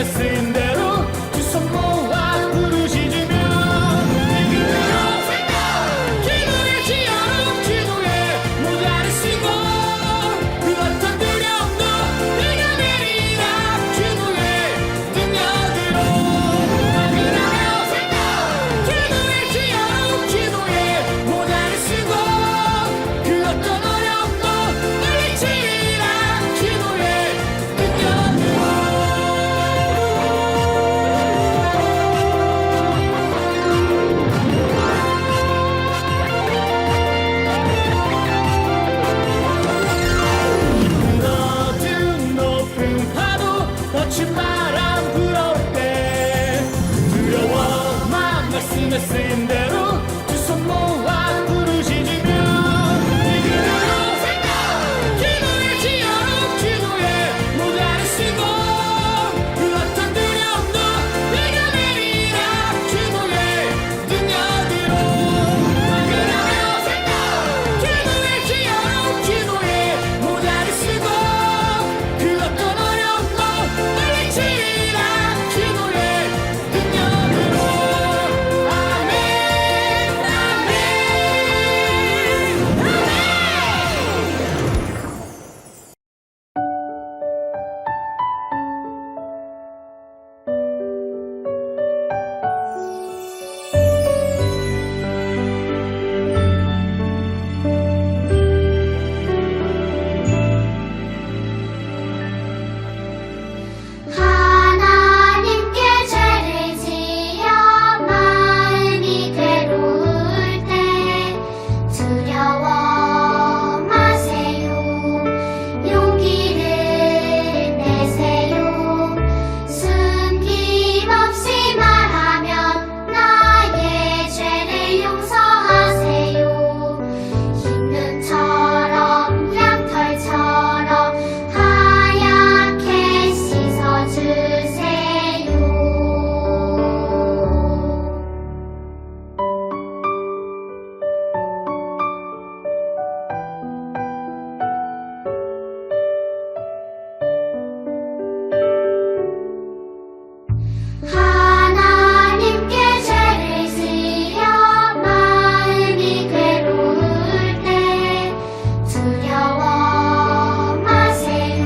쓰인 대로 두 손 모아 부르짖으며 기도의 지어로 기도의 모자를 쓰고 그 어떤 두려움도 내가 내리라 기도의 능력으로 기도의 지어로 기도의 모자를 쓰고 그 어떤 어려움도 물리치라 기도의 능력으로 무너진 높은 파도 거친 바람 불어올 때 두려워 맘 말씀에 쓰인 대로 두 손 모아 부르짖으며 기도의 지어로 기도의 모자를 쓰고 그 어떤 두려움도 내가 내리라 기도의 능력으로 기도의 지어로 기도의 모자를 쓰고 그 어떤 어려움도 물리치라 기도의 능력으로 아멘 아멘 하나님께 죄를 지어 마음이 괴로울 때 두려워 마세요. 용기를 내세요. 숨김없이 말하면 나의 죄를 용서하세요. 흰 눈처럼 양털처럼 하얗게 씻어주세요. 하나님께 죄를 지어 마음이 괴로울 때 두려워 마세요.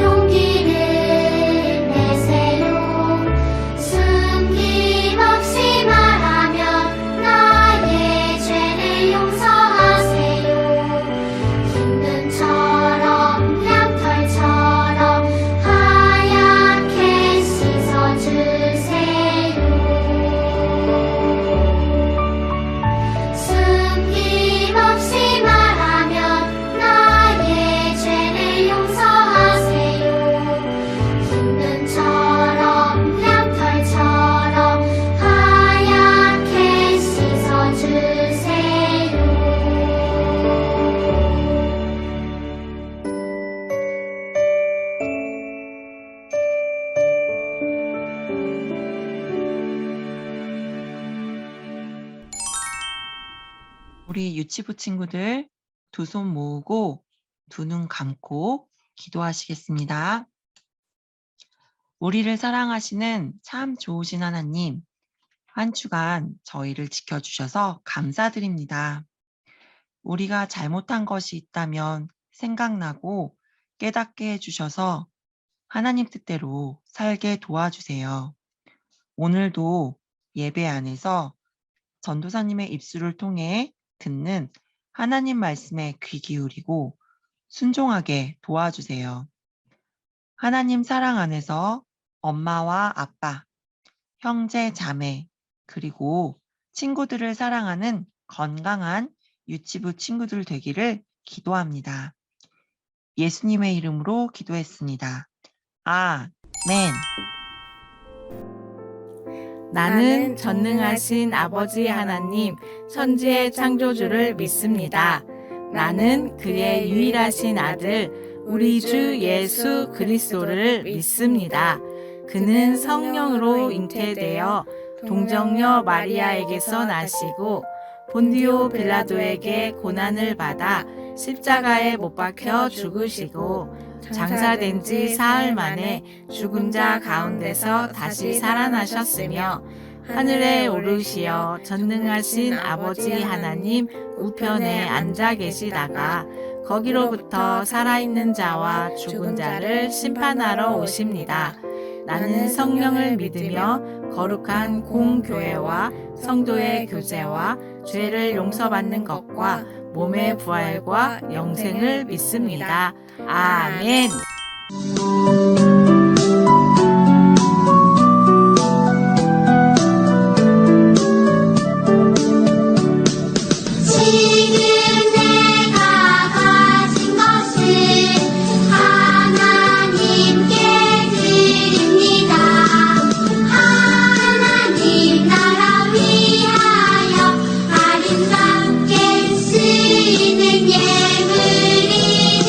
용기를 내세요. 숨김없이 말하면 나의 죄를 용서하세요. 흰 눈처럼 양털처럼 하얗게 씻어주세요. 숨김없이 말하면 나의 죄를 용서하세요. 흰 눈처럼 양털처럼 하얗게 씻어주세요. 우리 유치부 친구들 두 손 모으고 두 눈 감고 기도하시겠습니다. 우리를 사랑하시는 참 좋으신 하나님, 한 주간 저희를 지켜주셔서 감사드립니다. 우리가 잘못한 것이 있다면 생각나고 깨닫게 해주셔서 하나님 뜻대로 살게 도와주세요. 오늘도 예배 안에서 전도사님의 입술을 통해 듣는 하나님 말씀에 귀 기울이고 순종하게 도와주세요. 하나님 사랑 안에서 엄마와 아빠, 형제, 자매, 그리고 친구들을 사랑하는 건강한 유치부 친구들 되기를 기도합니다. 예수님의 이름으로 기도했습니다. 아멘. 나는 전능하신 아버지 하나님, 천지의 창조주를 믿습니다. 나는 그의 유일하신 아들, 우리 주 예수 그리스도를 믿습니다. 그는 성령으로 잉태되어 동정녀 마리아에게서 나시고 본디오 빌라도에게 고난을 받아 십자가에 못 박혀 죽으시고 장사된 지 사흘 만에 죽은 자 가운데서 다시 살아나셨으며 하늘에 오르시어 전능하신 아버지 하나님 우편에 앉아 계시다가 거기로부터 살아있는 자와 죽은 자를 심판하러 오십니다. 나는 성령을 믿으며 거룩한 공교회와 성도의 교제와 죄를 용서받는 것과 몸의 부활과 영생을 믿습니다. 아멘. 지금 내가 가진 것을 하나님께 드립니다. 하나님 나라 위하여 아름답게 쓰이는 예물이니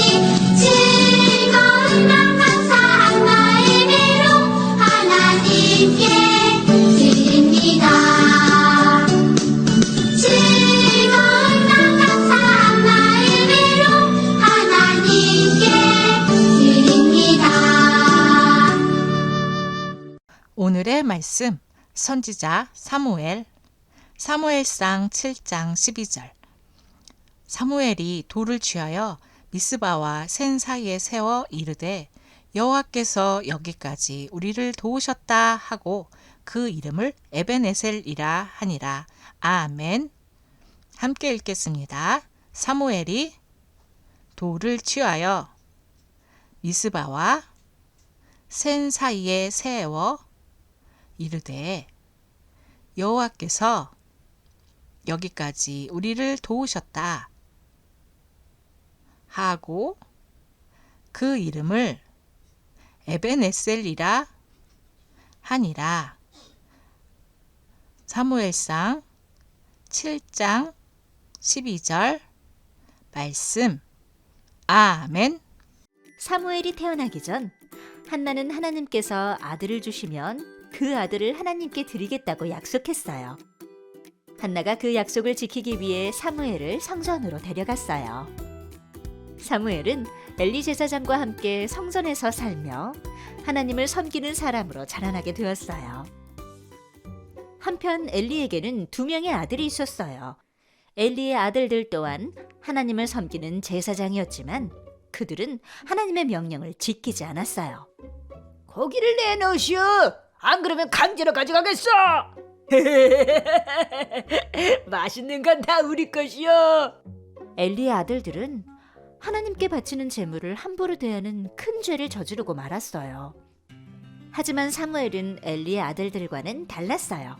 즐거운 맘 감사한 마음으로 하나님께 드립니다. 즐거운 맘 감사한 마음으로 하나님께 드립니다. 오늘의 말씀 선지자 사무엘 사무엘상 7장 12절 사무엘이 돌을 취하여 미스바와 센 사이에 세워 이르되 여호와께서 여기까지 우리를 도우셨다 하고 그 이름을 에벤에셀이라 하니라. 아멘. 함께 읽겠습니다. 사무엘이 돌을 취하여 미스바와 센 사이에 세워 이르되 여호와께서 여기까지 우리를 도우셨다 하고 그 이름을 에벤에셀이라 하니라. 사무엘상 7장 12절 말씀. 아멘. 사무엘이 태어나기 전 한나는 하나님께서 아들을 주시면 그 아들을 하나님께 드리겠다고 약속했어요. 한나가 그 약속을 지키기 위해 사무엘을 성전으로 데려갔어요. 사무엘은 엘리 제사장과 함께 성전에서 살며 하나님을 섬기는 사람으로 자라나게 되었어요. 한편 엘리에게는 2명의 아들이 있었어요. 엘리의 아들들 또한 하나님을 섬기는 제사장이었지만 그들은 하나님의 명령을 지키지 않았어요. 고기를 내놓으시오. 안 그러면 강제로 가져가겠어. 맛있는 건 다 우리 것이오. 엘리의 아들들은 하나님께 바치는 제물을 함부로 대하는 큰 죄를 저지르고 말았어요. 하지만 사무엘은 엘리의 아들들과는 달랐어요.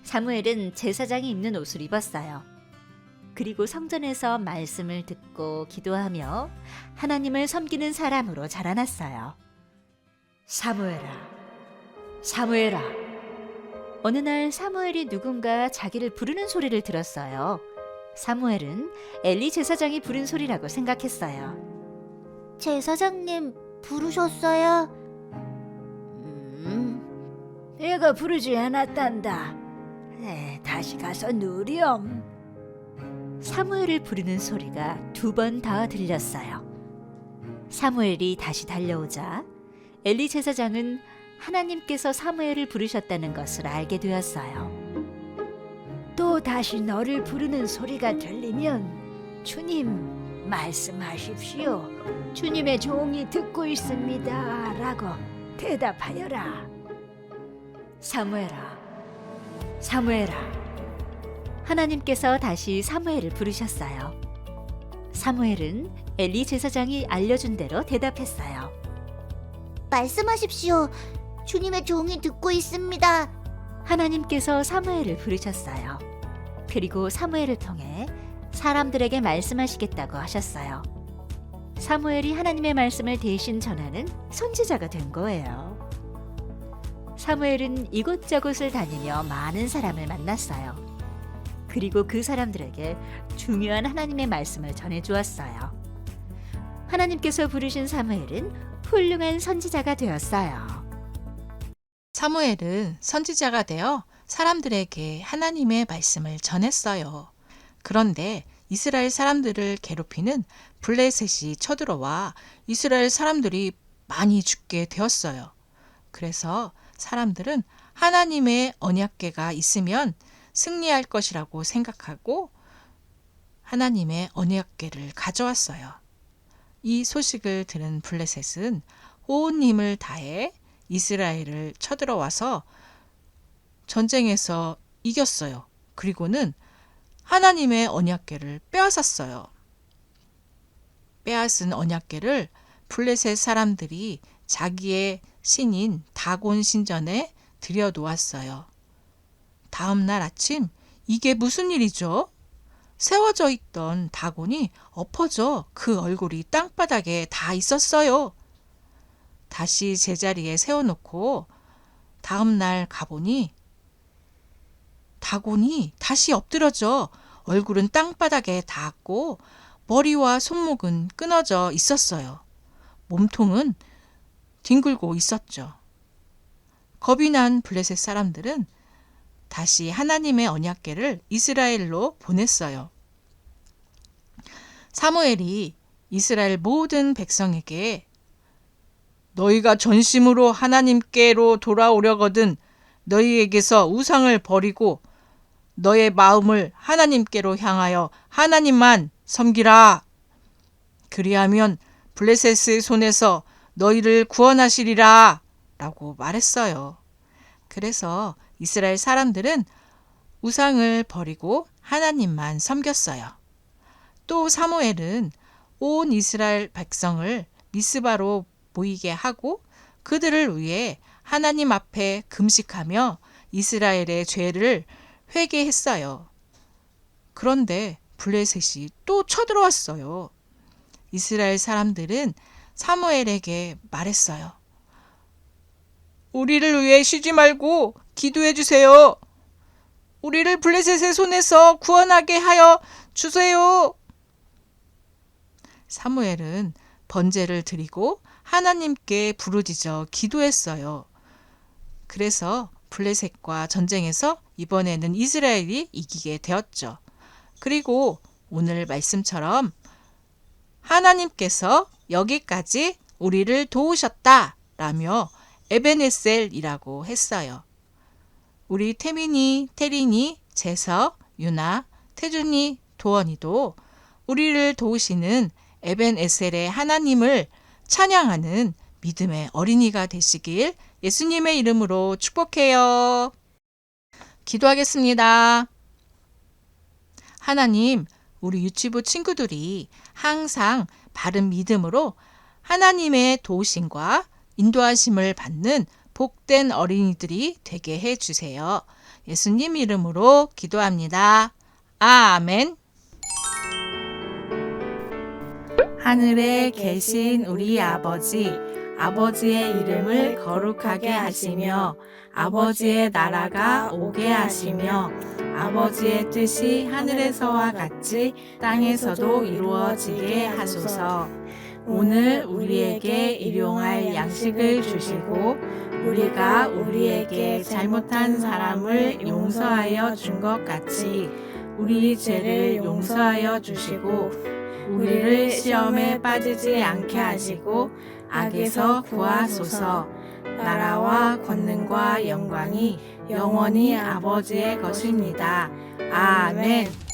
사무엘은 제사장이 입는 옷을 입었어요. 그리고 성전에서 말씀을 듣고 기도하며 하나님을 섬기는 사람으로 자라났어요. 사무엘아, 사무엘아. 어느 날 사무엘이 누군가 자기를 부르는 소리를 들었어요. 사무엘은 엘리 제사장이 부른 소리라고 생각했어요. 제사장님 부르셨어요? 내가 부르지 않았단다. 다시 가서 누렴. 사무엘을 부르는 소리가 2번 더 들렸어요. 사무엘이 다시 달려오자 엘리 제사장은 하나님께서 사무엘을 부르셨다는 것을 알게 되었어요. 또 다시 너를 부르는 소리가 들리면 주님 말씀하십시오. 주님의 종이 듣고 있습니다. 라고 대답하여라. 사무엘아, 사무엘아. 하나님께서 다시 사무엘을 부르셨어요. 사무엘은 엘리 제사장이 알려준 대로 대답했어요. 말씀하십시오. 주님의 종이 듣고 있습니다. 하나님께서 사무엘을 부르셨어요. 그리고 사무엘을 통해 사람들에게 말씀하시겠다고 하셨어요. 사무엘이 하나님의 말씀을 대신 전하는 선지자가 된 거예요. 사무엘은 이곳저곳을 다니며 많은 사람을 만났어요. 그리고 그 사람들에게 중요한 하나님의 말씀을 전해주었어요. 하나님께서 부르신 사무엘은 훌륭한 선지자가 되었어요. 사무엘은 선지자가 되어 사람들에게 하나님의 말씀을 전했어요. 그런데 이스라엘 사람들을 괴롭히는 블레셋이 쳐들어와 이스라엘 사람들이 많이 죽게 되었어요. 그래서 사람들은 하나님의 언약궤가 있으면 승리할 것이라고 생각하고 하나님의 언약궤를 가져왔어요. 이 소식을 들은 블레셋은 온 힘을 다해 이스라엘을 쳐들어와서 전쟁에서 이겼어요. 그리고는 하나님의 언약궤를 빼앗았어요. 빼앗은 언약궤를 블레셋 사람들이 자기의 신인 다곤 신전에 들여놓았어요. 다음 날 아침, 이게 무슨 일이죠? 세워져 있던 다곤이 엎어져 그 얼굴이 땅바닥에 닿아 있었어요. 다시 제자리에 세워놓고 다음 날 가보니 다곤이 다시 엎드러져 얼굴은 땅바닥에 닿았고 머리와 손목은 끊어져 있었어요. 몸통은 뒹굴고 있었죠. 겁이 난 블레셋 사람들은 다시 하나님의 언약궤를 이스라엘로 보냈어요. 사무엘이 이스라엘 모든 백성에게 너희가 전심으로 하나님께로 돌아오려거든 너희에게서 우상을 버리고 너의 마음을 하나님께로 향하여 하나님만 섬기라. 그리하면 블레셋의 손에서 너희를 구원하시리라 라고 말했어요. 그래서 이스라엘 사람들은 우상을 버리고 하나님만 섬겼어요. 또 사무엘은 온 이스라엘 백성을 미스바로 모이게 하고 그들을 위해 하나님 앞에 금식하며 이스라엘의 죄를 회개했어요. 그런데 블레셋이 또 쳐들어왔어요. 이스라엘 사람들은 사무엘에게 말했어요. 우리를 위해 쉬지 말고 기도해 주세요. 우리를 블레셋의 손에서 구원하게 하여 주세요. 사무엘은 번제를 드리고 하나님께 부르짖어 기도했어요. 그래서 블레셋과 전쟁에서 이번에는 이스라엘이 이기게 되었죠. 그리고 오늘 말씀처럼 하나님께서 여기까지 우리를 도우셨다라며 에벤에셀이라고 했어요. 우리 태민이, 태린이, 재석, 유나, 태준이, 도원이도 우리를 도우시는 에벤에셀의 하나님을 찬양하는 믿음의 어린이가 되시길 예수님의 이름으로 축복해요. 기도하겠습니다. 하나님, 우리 유치부 친구들이 항상 바른 믿음으로 하나님의 도우심과 인도하심을 받는 복된 어린이들이 되게 해주세요. 예수님 이름으로 기도합니다. 아멘. 하늘에 계신 우리 아버지, 아버지의 이름을 거룩하게 하시며 아버지의 나라가 오게 하시며 아버지의 뜻이 하늘에서와 같이 땅에서도 이루어지게 하소서. 오늘 우리에게 일용할 양식을 주시고 우리가 우리에게 잘못한 사람을 용서하여 준 것 같이 우리 죄를 용서하여 주시고 우리를 시험에 빠지지 않게 하시고 악에서 구하소서. 나라와 권능과 영광이 영원히 아버지의 것입니다. 아멘.